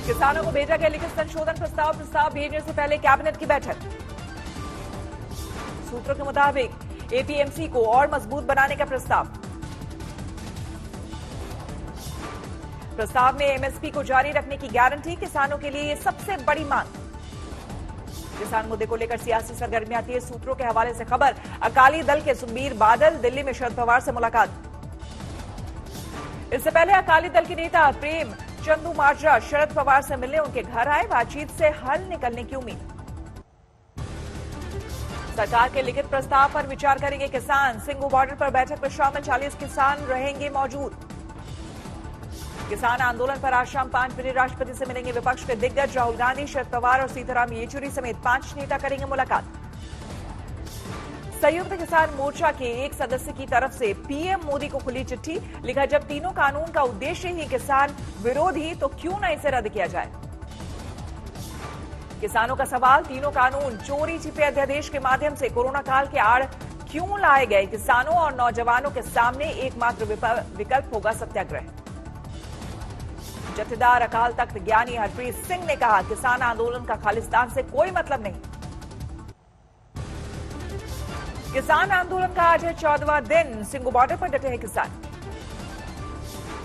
किसानों को भेजा गया लिखित संशोधन प्रस्ताव भेजने से पहले कैबिनेट की बैठक। सूत्रों के मुताबिक एपीएमसी को और मजबूत बनाने का प्रस्ताव में एमएसपी को जारी रखने की गारंटी, किसानों के लिए ये सबसे बड़ी मांग। किसान मुद्दे को लेकर सियासी सरगर्मियां तेज, सूत्रों के हवाले से खबर। अकाली दल के सुखबीर बादल दिल्ली में शरद पवार से मुलाकात। इससे पहले अकाली दल के नेता प्रेम चंदू माजरा शरद पवार से मिलने उनके घर आए, बातचीत से हल निकलने की उम्मीद। सरकार के लिखित प्रस्ताव पर विचार करेंगे किसान, सिंघू बॉर्डर पर बैठक में शामिल 40 किसान रहेंगे मौजूद। किसान आंदोलन पर आज शाम 5 बजे राष्ट्रपति से मिलेंगे विपक्ष के दिग्गज राहुल गांधी, शरद पवार और सीताराम येचुरी समेत 5 नेता करेंगे मुलाकात। संयुक्त किसान मोर्चा के एक सदस्य की तरफ से पीएम मोदी को खुली चिट्ठी, लिखा जब तीनों कानून का उद्देश्य ही किसान विरोधी तो क्यों न इसे रद्द किया जाए। किसानों का सवाल, तीनों कानून चोरी छिपे अध्यादेश के माध्यम से कोरोना काल के आड़ क्यों लाए गए। किसानों और नौजवानों के सामने एकमात्र विकल्प होगा सत्याग्रह। जथेदार अकाल तख्त ज्ञानी हरप्रीत सिंह ने कहा, किसान आंदोलन का खालिस्तान से कोई मतलब नहीं। किसान आंदोलन का आज है 14वां दिन, सिंघू बॉर्डर पर डटे हैं किसान।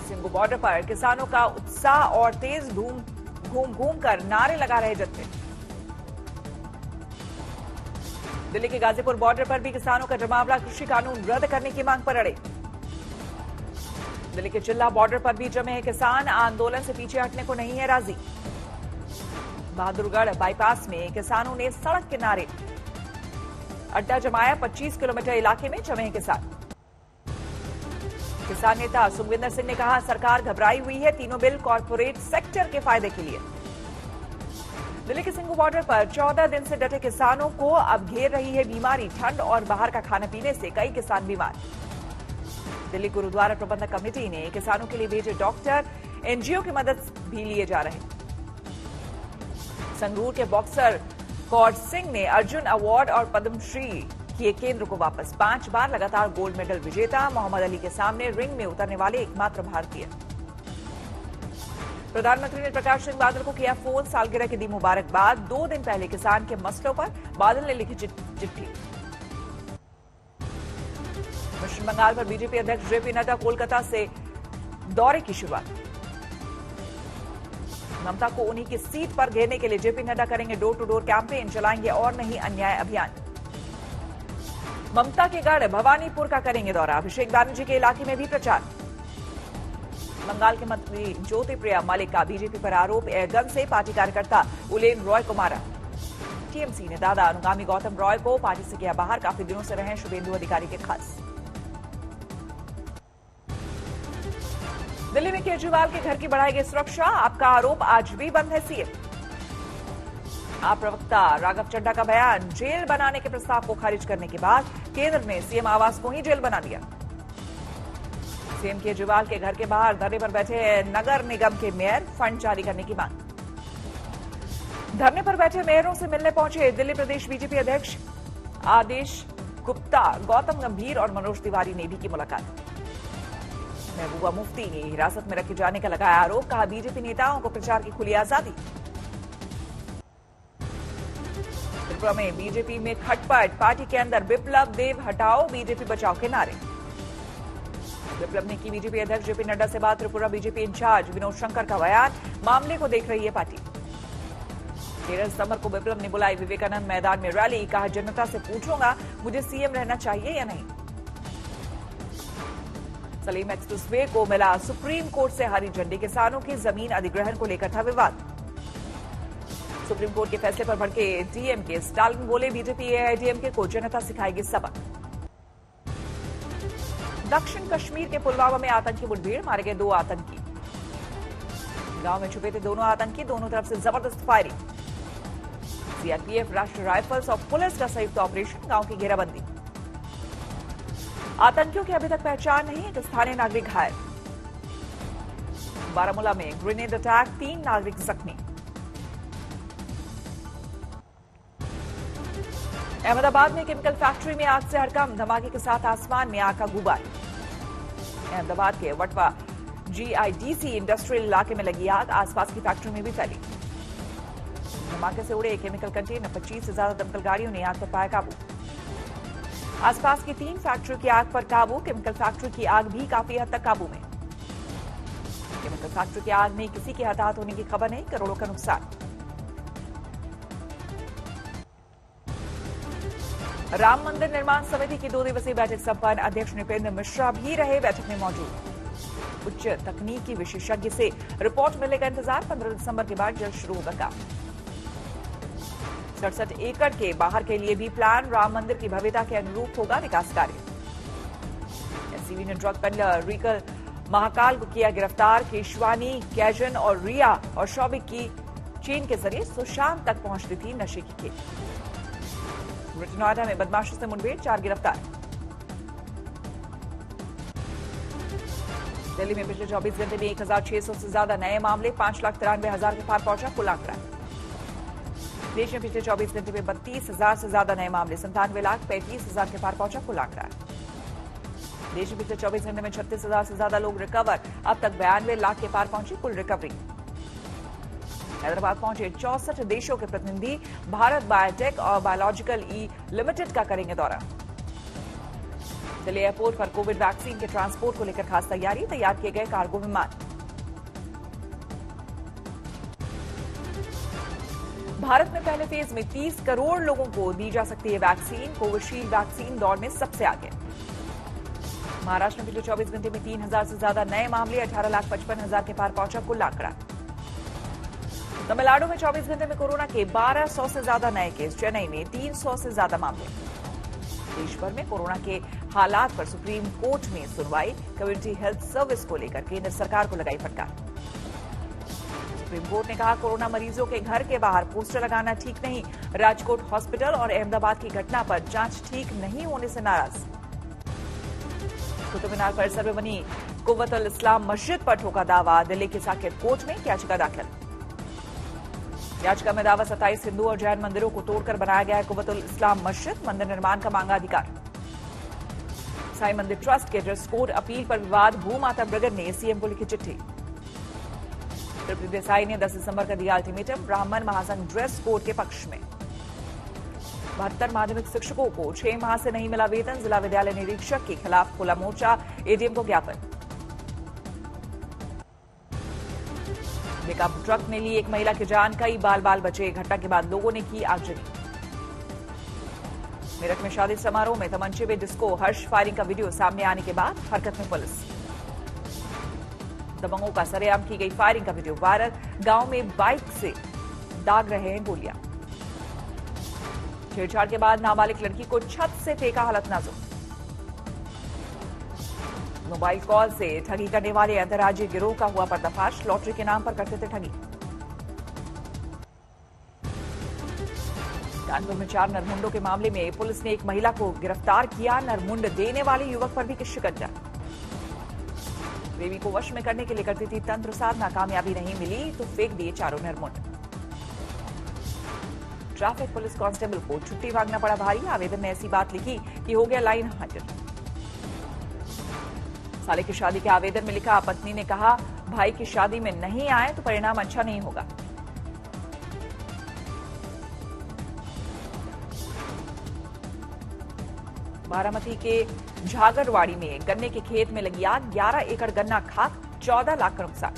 सिंघू बॉर्डर पर किसानों का उत्साह और तेज घूम कर नारे लगा रहे जत्थे। दिल्ली के गाजीपुर बॉर्डर पर भी किसानों का जमावड़ा, कृषि कानून रद्द करने की मांग पर अड़े। दिल्ली के चिल्ला बॉर्डर पर भी जमे हैं किसान, आंदोलन से पीछे हटने को नहीं है राजी। बहादुरगढ़ बाईपास में किसानों ने सड़क किनारे अड्डा जमाया, 25 किलोमीटर इलाके में जमे हैं किसान। किसान नेता सुखविंदर सिंह ने कहा, सरकार घबराई हुई है, तीनों बिल कॉर्पोरेट सेक्टर के फायदे के लिए। दिल्ली के सिंघू बॉर्डर पर 14 दिन से डटे किसानों को अब घेर रही है बीमारी, ठंड और बाहर का खाने पीने से कई किसान बीमार। दिल्ली गुरुद्वारा प्रबंधक कमेटी ने किसानों के लिए भेजे डॉक्टर, एनजीओ की मदद भी लिए जा रहे। संगरूर के बॉक्सर कौर सिंह ने अर्जुन अवार्ड और पद्मश्री किए केंद्र को वापस। 5 बार लगातार गोल्ड मेडल विजेता, मोहम्मद अली के सामने रिंग में उतरने वाले एकमात्र भारतीय। प्रधानमंत्री ने प्रकाश सिंह बादल को किया फोन, सालगिरह की दी मुबारकबाद। 2 दिन पहले किसान के मसलों पर बादल ने लिखी चिट्ठी। पश्चिम बंगाल पर बीजेपी अध्यक्ष जेपी नड्डा कोलकाता से दौरे की शुरुआत। ममता को उन्हीं की सीट पर घेरने के लिए जेपी नड्डा करेंगे डोर टू डोर कैंपेन, चलाएंगे और नहीं अन्याय अभियान। ममता के गढ़ भवानीपुर का करेंगे दौरा, अभिषेक बैनर्जी के इलाके में भी प्रचार। बंगाल के मंत्री ज्योतिप्रिया मलिक का बीजेपी पर आरोप, एयरगन से पार्टी कार्यकर्ता उलेन रॉय को मारा। टीएमसी ने दादा अनुगामी गौतम रॉय को पार्टी से किया बाहर, काफी दिनों से रहे शुभेंदु अधिकारी के खास। दिल्ली में केजरीवाल के घर की बढ़ाई गई सुरक्षा, आपका आरोप आज भी बंद है सीएम। आप प्रवक्ता राघव चड्ढा का बयान, जेल बनाने के प्रस्ताव को खारिज करने के बाद केंद्र ने सीएम आवास को ही जेल बना दिया। सीएम केजरीवाल के घर के बाहर धरने पर बैठे नगर निगम के मेयर, फंड जारी करने की मांग। धरने पर बैठे मेयरों से मिलने पहुंचे दिल्ली प्रदेश बीजेपी अध्यक्ष आदेश गुप्ता, गौतम गंभीर और मनोज तिवारी ने भी की मुलाकात। महबूबा मुफ्ती ने हिरासत में रखे जाने का लगाया आरोप, कहा बीजेपी नेताओं को प्रचार की खुली आजादी। त्रिपुरा में बीजेपी में खटपट, पार्टी के अंदर विप्लव देव हटाओ बीजेपी बचाओ के नारे। विप्लव ने की बीजेपी अध्यक्ष जेपी नड्डा से बात, त्रिपुरा बीजेपी इंचार्ज विनोद शंकर का बयान, मामले को देख रही है पार्टी। 13 सितंबर को विप्लव ने बुलाई विवेकानंद मैदान में रैली, कहा जनता से पूछूंगा मुझे सीएम रहना चाहिए या नहीं। सलीम एक्सप्रेसवे को मिला सुप्रीम कोर्ट से हरी झंडी, किसानों की जमीन अधिग्रहण को लेकर था विवाद। सुप्रीम कोर्ट के फैसले पर भड़के डीएमके, स्टालिन बोले बीजेपी एआईएडीएमके को जनता सिखाएगी सबक। दक्षिण कश्मीर के पुलवामा में आतंकी मुठभेड़, मारे गए 2 आतंकी। गांव में छुपे थे दोनों आतंकी, दोनों तरफ से जबरदस्त फायरिंग। सीआरपीएफ, राष्ट्रीय राइफल्स और पुलिस का संयुक्त ऑपरेशन, गांव की घेराबंदी। आतंकियों की अभी तक पहचान नहीं, एक स्थानीय नागरिक घायल। बारामूला में ग्रेनेड अटैक, 3 नागरिक जख्मी। अहमदाबाद में केमिकल फैक्ट्री में आग से हड़कंप, धमाके के साथ आसमान में आग का गुबार। अहमदाबाद के वटवा GIDC इंडस्ट्रियल इलाके में लगी आग आसपास की फैक्ट्री में भी फैली। धमाके से उड़े केमिकल कंटेनर, 25 से ज्यादा दमकल गाड़ियों ने आग पर पाया काबू। आसपास की 3 फैक्ट्रियों की आग पर काबू। केमिकल फैक्ट्री की आग भी काफी हद तक काबू में। केमिकल फैक्ट्री की आग में किसी के हताहत होने की खबर नहीं, करोड़ों का नुकसान। राम मंदिर निर्माण समिति की 2 दिवसीय बैठक संपन्न। अध्यक्ष नृपेंद्र मिश्रा भी रहे बैठक में मौजूद। उच्च तकनीकी विशेषज्ञ से रिपोर्ट मिलने का इंतजार। 15 दिसंबर के बाद जल्द शुरू होगा काम। 67 एकड़ के बाहर के लिए भी प्लान। राम मंदिर की भव्यता के अनुरूप होगा विकास कार्य। एससीबी ने ड्रग पेडलर रिकल महाकाल को किया गिरफ्तार। केशवानी, कैजन और रिया और शौबिक की चीन के जरिए सुशांत तक पहुंचती थी नशे की खेप। ग्रेटर नोएडा में बदमाशों से मुठभेड़, 4 गिरफ्तार। दिल्ली में पिछले 24 घंटे में 1600 से ज्यादा नए मामले, 5,93,000 के पार पहुंचा कुल आंकड़ा। देश में पिछले 24 घंटे में 32,000 से ज्यादा नए मामले, 97,35,000 के पार पहुंचा कुल आंकड़ा। देश में पिछले 24 घंटे में 36,000 से ज्यादा लोग रिकवर, अब तक 92 लाख के पार पहुंची कुल रिकवरी। हैदराबाद पहुंचे 64 देशों के प्रतिनिधि। भारत बायोटेक और बायोलॉजिकल ई लिमिटेड का करेंगे दौरा। दिल्ली एयरपोर्ट पर कोविड वैक्सीन के ट्रांसपोर्ट को लेकर खास तैयारी, तैयार किए गए कार्गो विमान। भारत में पहले फेज में 30 करोड़ लोगों को दी जा सकती है वैक्सीन। कोविशील्ड वैक्सीन दौड़ में सबसे आगे। महाराष्ट्र में पिछले 24 घंटे में 3,000 से ज्यादा नए मामले, 18,55,000 के पार पहुंचा कुल आंकड़ा। तमिलनाडु में 24 घंटे में कोरोना के 1,200 से ज्यादा नए केस, चेन्नई में 300 से ज्यादा मामले। देश भर में कोरोना के हालात पर सुप्रीम कोर्ट में सुनवाई। कम्युनिटी हेल्थ सर्विस को लेकर केंद्र सरकार को लगाई फटकार। सुप्रीम कोर्ट ने कहा कोरोना मरीजों के घर के बाहर पोस्टर लगाना ठीक नहीं। राजकोट हॉस्पिटल और अहमदाबाद की घटना पर जांच ठीक नहीं होने से नाराज। कुतुब मीनार परिसर में बनी कुव्वतुल इस्लाम मस्जिद पर ठोका दावा। दिल्ली की साकेत कोर्ट में याचिका दाखिल। याचिका में दावा 27 हिंदू और जैन मंदिरों को तोड़कर बनाया गया है कुव्वतुल इस्लाम मस्जिद। मंदिर निर्माण का मांगा अधिकार। साईं मंदिर ट्रस्ट के ड्रेस कोड अपील पर विवाद। भूमाता ब्रगड़ ने सीएम को लिखी चिट्ठी। त्रिपुरी देसाई ने 10 दिसंबर का दिया अल्टीमेटम। ब्राह्मण महासंघ ड्रेस कोड के पक्ष में। 72 माध्यमिक शिक्षकों को 6 माह से नहीं मिला वेतन। जिला विद्यालय निरीक्षक के खिलाफ खुला मोर्चा, एडीएम को ज्ञापन। पिकअप ट्रक ने ली एक महिला की जान, कई बाल बाल बचे। घटना के बाद लोगों ने की आगजनी। मेरठ में शादी समारोह में तमंचे में डिस्को, हर्ष फायरिंग का वीडियो सामने आने के बाद हरकत में पुलिस। दबंगों का सरेआम की गई फायरिंग का वीडियो वायरल। गांव में बाइक से दाग रहे हैं गोलियां। छेड़छाड़ के बाद नाबालिग लड़की को छत से फेंका, हालत नाजुक। मोबाइल कॉल से ठगी करने वाले अंतर्राज्यीय गिरोह का हुआ पर्दाफाश। लॉटरी के नाम पर करते थे ठगी। कानपुर में 4 नरमुंडों के मामले में पुलिस ने एक महिला को गिरफ्तार किया। नरमुंड देने वाले युवक पर भी की शिकंजा। प्रेमी को वश में करने के लिए करती थी तंत्र साधना, कामयाबी नहीं मिली तो फेंक दिए चारों नरमुंड। ट्रैफिक पुलिस कांस्टेबल को छुट्टी मांगना पड़ा भारी। आवेदन में ऐसी बात लिखी कि हो गया लाइन हाजिर। साले की शादी के आवेदन में लिखा, पत्नी ने कहा भाई की शादी में नहीं आए तो परिणाम अच्छा नहीं होगा। बारामती के झागरवाड़ी में गन्ने के खेत में लगी आग, 11 एकड़ गन्ना खाक, 14 लाख का नुकसान।